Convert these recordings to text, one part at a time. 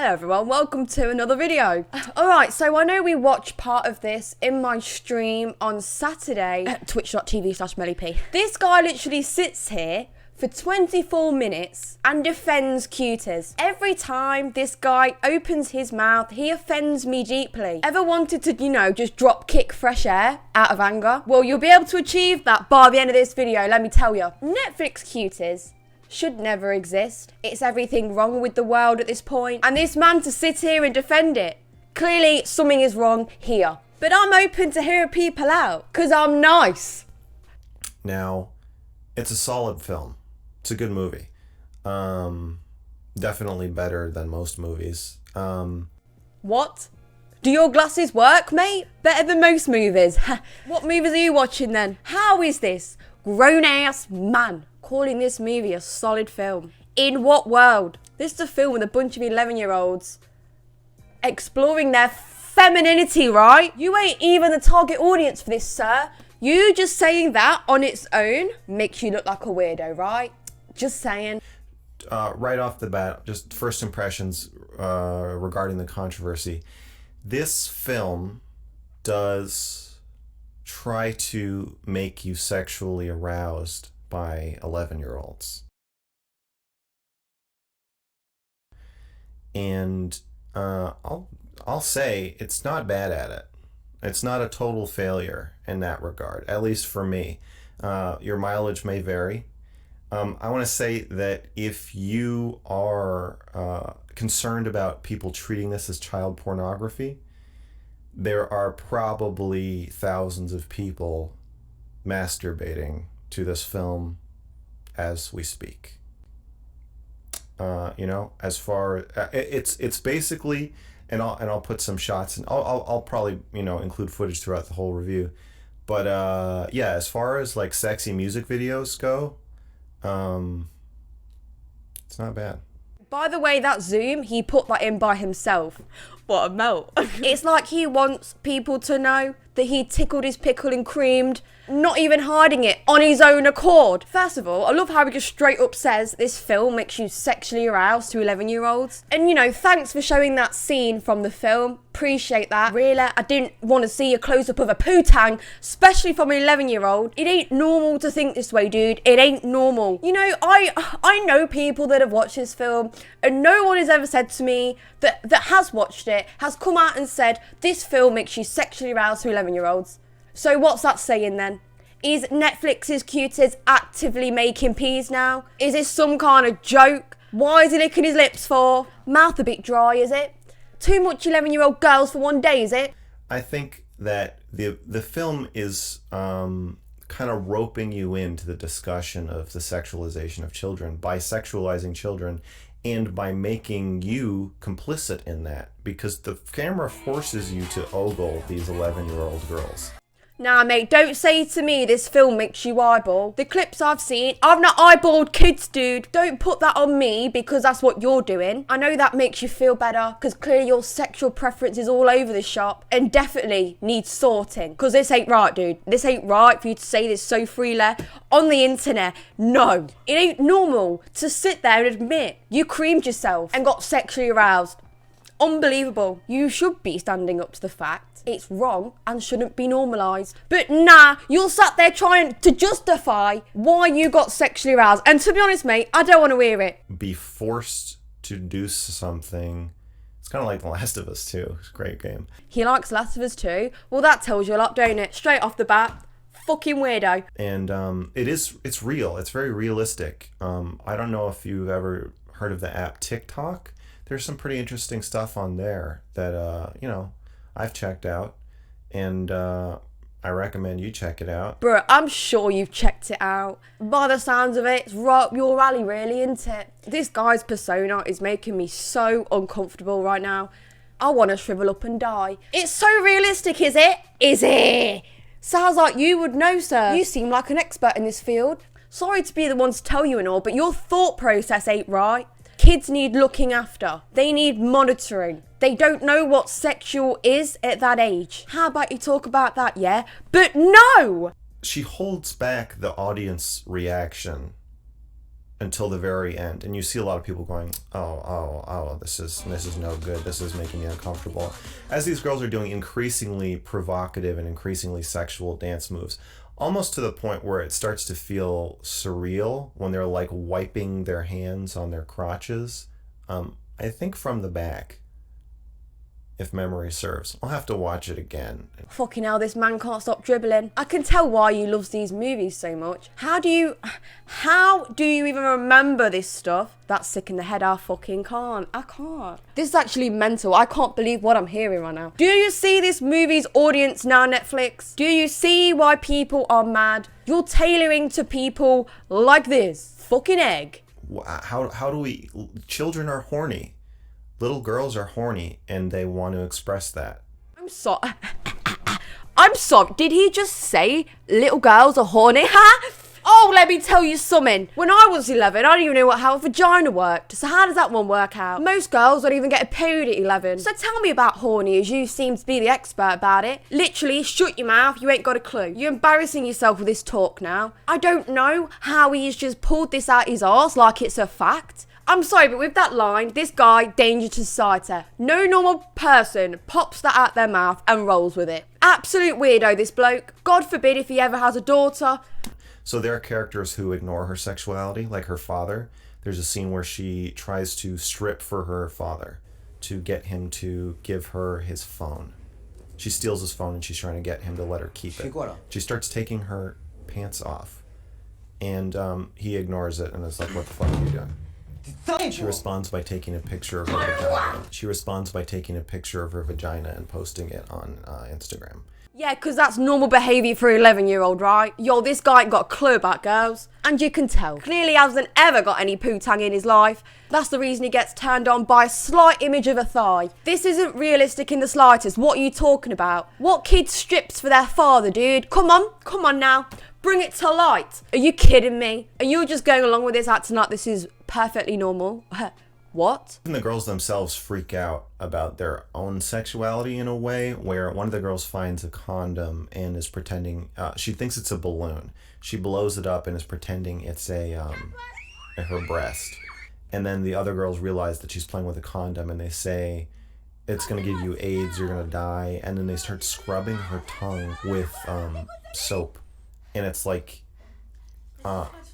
Hello everyone, welcome to another video. Alright, so I know we watched part of this in my stream on Saturday at twitch.tv/Mellypea. This guy literally sits here for 24 minutes and defends cuties. Every time this guy opens his mouth, he offends me deeply. Ever wanted to, just drop kick fresh air out of anger? Well, you'll be able to achieve that by the end of this video, let me tell you. Netflix cuties should never exist. It's everything wrong with the world at this point. And this man to sit here and defend it. Clearly something is wrong here. But I'm open to hearing people out, because I'm nice. Now, it's a solid film. It's a good movie. Definitely better than most movies. What? Do your glasses work, mate? Better than most movies. What movies are you watching then? How is this grown-ass man calling this movie a solid film? In what world? This is a film with a bunch of 11-year-olds exploring their femininity, right? You ain't even the target audience for this, sir. You just saying that on its own makes you look like a weirdo, right? Just saying. Right off the bat, just first impressions regarding the controversy. This film does try to make you sexually aroused by 11-year-olds. And I'll say it's not bad at it. It's not a total failure in that regard, at least for me. Your mileage may vary. I want to say that if you are concerned about people treating this as child pornography, there are probably thousands of people masturbating to this film as we speak. As far it's basically, and I'll put some shots, and I'll probably include footage throughout the whole review, but yeah, as far as like sexy music videos go, it's not bad. By the way, that zoom, he put that in by himself. What a melt. It's like he wants people to know that he tickled his pickle and creamed, not even hiding it, on his own accord. First of all, I love how he just straight up says this film makes you sexually aroused to 11-year-olds. And thanks for showing that scene from the film. Appreciate that. Really, I didn't want to see a close-up of a poo-tang, especially from an 11-year-old. It ain't normal to think this way, dude. It ain't normal. I know people that have watched this film, and no one has ever said to me that has watched it, has come out and said, this film makes you sexually aroused to 11-year-olds. So what's that saying then? Is Netflix's cuties actively making peas now? Is this some kind of joke? Why is he licking his lips for? Mouth a bit dry, is it? Too much 11-year-old girls for one day, is it? I think that the film is kind of roping you into the discussion of the sexualization of children by sexualizing children and by making you complicit in that, because the camera forces you to ogle these 11-year-old girls. Nah, mate, don't say to me this film makes you eyeball. The clips I've seen, I've not eyeballed kids, dude. Don't put that on me because that's what you're doing. I know that makes you feel better because clearly your sexual preference is all over the shop and definitely needs sorting. Because this ain't right, dude. This ain't right for you to say this so freely on the internet. No, it ain't normal to sit there and admit you creamed yourself and got sexually aroused. Unbelievable. You should be standing up to the fact it's wrong and shouldn't be normalised. But nah, you're sat there trying to justify why you got sexually aroused. And to be honest, mate, I don't want to hear it. Be forced to do something. It's kind of like The Last of Us 2. It's a great game. He likes Last of Us 2? Well, that tells you a lot, don't it? Straight off the bat. Fucking weirdo. And it's real. It's very realistic. I don't know if you've ever heard of the app TikTok. There's some pretty interesting stuff on there that, I've checked out, and I recommend you check it out. Bro, I'm sure you've checked it out. By the sounds of it, it's right up your alley, really, isn't it? This guy's persona is making me so uncomfortable right now. I want to shrivel up and die. It's so realistic, is it? Is it? Sounds like you would know, sir. You seem like an expert in this field. Sorry to be the one to tell you and all, but your thought process ain't right. Kids need looking after. They need monitoring. They don't know what sexual is at that age. How about you talk about that, yeah? But no! She holds back the audience reaction until the very end, and you see a lot of people going, oh, this is no good, this is making me uncomfortable, as these girls are doing increasingly provocative and increasingly sexual dance moves, almost to the point where it starts to feel surreal when they're like wiping their hands on their crotches, I think from the back, if memory serves. I'll have to watch it again. Fucking hell, this man can't stop dribbling. I can tell why you loves these movies so much. How do you even remember this stuff? That's sick in the head. I fucking can't. I can't. This is actually mental. I can't believe what I'm hearing right now. Do you see this movie's audience now, Netflix? Do you see why people are mad? You're tailoring to people like this. Fucking egg. How do we... Children are horny. Little girls are horny, and they want to express that. I'm sorry. I'm sorry. Did he just say little girls are horny? Huh? Oh, let me tell you something. When I was 11, I didn't even know how a vagina worked. So how does that one work out? Most girls don't even get a period at 11. So tell me about horny, as you seem to be the expert about it. Literally, shut your mouth. You ain't got a clue. You're embarrassing yourself with this talk now. I don't know how he's just pulled this out his arse like it's a fact. I'm sorry, but with that line, this guy, danger to society. No normal person pops that out their mouth and rolls with it. Absolute weirdo, this bloke. God forbid if he ever has a daughter. So there are characters who ignore her sexuality, like her father. There's a scene where she tries to strip for her father to get him to give her his phone. She steals his phone and she's trying to get him to let her keep it. She starts taking her pants off, and he ignores it and is like, what the fuck are you doing? She responds by taking a picture of her vagina. And posting it on Instagram. Yeah, because that's normal behaviour for an 11-year-old, right? Yo, this guy ain't got a clue about girls. And you can tell. Clearly hasn't ever got any poo-tang in his life. That's the reason he gets turned on by a slight image of a thigh. This isn't realistic in the slightest. What are you talking about? What kid strips for their father, dude? Come on now. Bring it to light. Are you kidding me? Are you just going along with this acting like this is perfectly normal? What? And the girls themselves freak out about their own sexuality in a way where one of the girls finds a condom and is pretending, she thinks it's a balloon. She blows it up and is pretending it's her breast. And then the other girls realize that she's playing with a condom and they say, it's going to give you AIDS, you're going to die. And then they start scrubbing her tongue with soap. And it's like,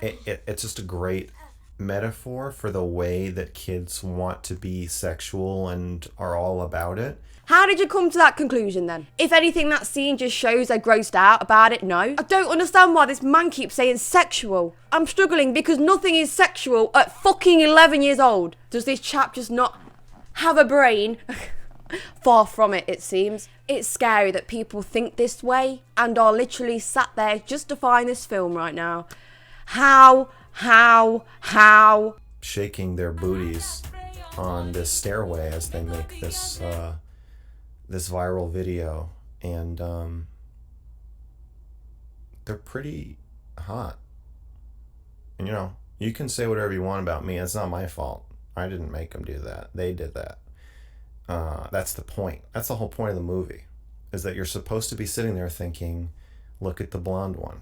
it's just a great metaphor for the way that kids want to be sexual and are all about it. How did you come to that conclusion then? If anything, that scene just shows they're grossed out about it, no? I don't understand why this man keeps saying sexual. I'm struggling because nothing is sexual at fucking 11 years old. Does this chap just not have a brain? Far from it, it seems. It's scary that people think this way and are literally sat there justifying this film right now. How? Shaking their booties on this stairway as they make this this viral video, and they're pretty hot. And you know, you can say whatever you want about me. It's not my fault. I didn't make them do that. They did that. That's the point. That's the whole point of the movie, is that you're supposed to be sitting there thinking, look at the blonde one.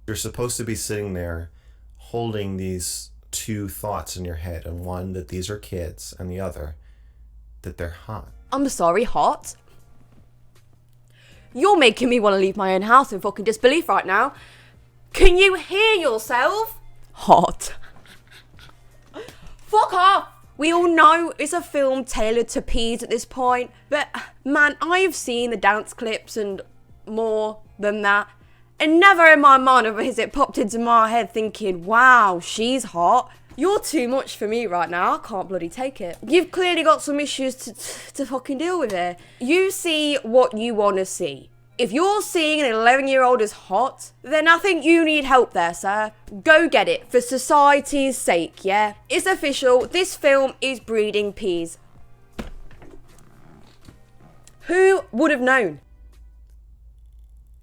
You're supposed to be sitting there holding these two thoughts in your head, and one that these are kids and the other that they're hot. I'm sorry, hot? You're making me want to leave my own house in fucking disbelief right now. Can you hear yourself? Hot. Fuck off. We all know it's a film tailored to peas at this point, but man, I've seen the dance clips and more than that. And never in my mind has it popped into my head thinking, wow, she's hot. You're too much for me right now. I can't bloody take it. You've clearly got some issues to fucking deal with here. You see what you want to see. If you're seeing an 11-year-old as hot, then I think you need help there, sir. Go get it, for society's sake, yeah? It's official. This film is breeding peas. Who would have known?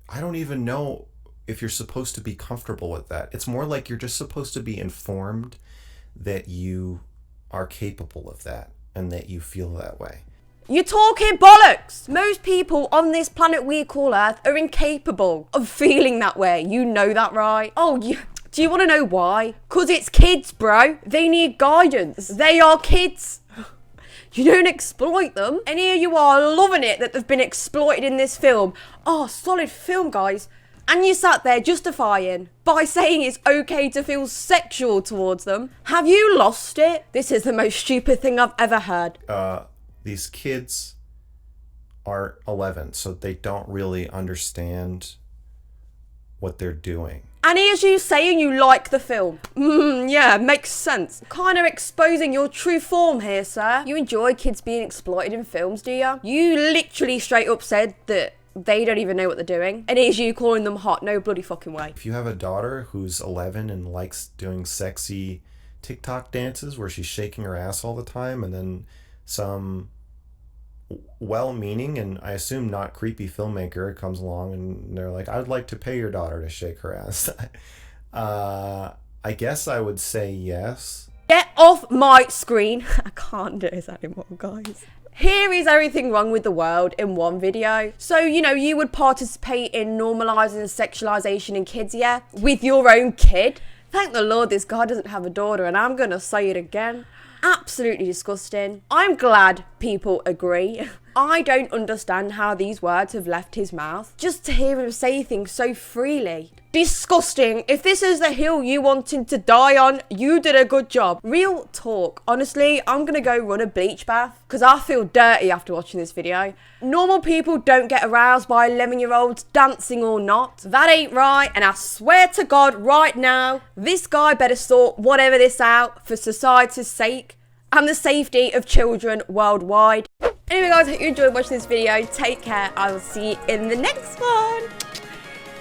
I don't even know if you're supposed to be comfortable with that. It's more like you're just supposed to be informed that you are capable of that and that you feel that way. You're talking bollocks! Most people on this planet we call Earth are incapable of feeling that way. You know that, right? Oh, Do you want to know why? Because it's kids, bro. They need guidance. They are kids. You don't exploit them. And here you are loving it that they've been exploited in this film. Oh, solid film, guys. And you sat there justifying by saying it's okay to feel sexual towards them. Have you lost it? This is the most stupid thing I've ever heard. These kids are 11, so they don't really understand what they're doing. And here's you saying you like the film. Yeah, makes sense. Kind of exposing your true form here, sir. You enjoy kids being exploited in films, do you? You literally straight up said that they don't even know what they're doing. And here's you calling them hot. No bloody fucking way. If you have a daughter who's 11 and likes doing sexy TikTok dances where she's shaking her ass all the time, and then some well-meaning and I assume not creepy filmmaker comes along and they're like, I'd like to pay your daughter to shake her ass. I guess I would say yes. Get off my screen. I can't do this anymore, guys. Here is everything wrong with the world in one video. So, you know, you would participate in normalizing sexualization in kids, yeah? With your own kid. Thank the Lord this guy doesn't have a daughter, and I'm gonna say it again. Absolutely disgusting. I'm glad people agree. I don't understand how these words have left his mouth. Just to hear him say things so freely. Disgusting. If this is the hill you wanted to die on, you did a good job. Real talk. Honestly, I'm gonna go run a beach bath because I feel dirty after watching this video. Normal people don't get aroused by 11-year-olds dancing or not. That ain't right, and I swear to God right now, this guy better sort whatever this out for society's sake and the safety of children worldwide. Anyway guys, I hope you enjoyed watching this video. Take care. I will see you in the next one.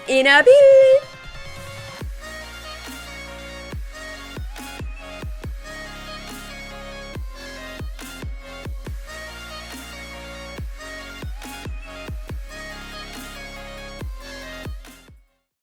In a bit.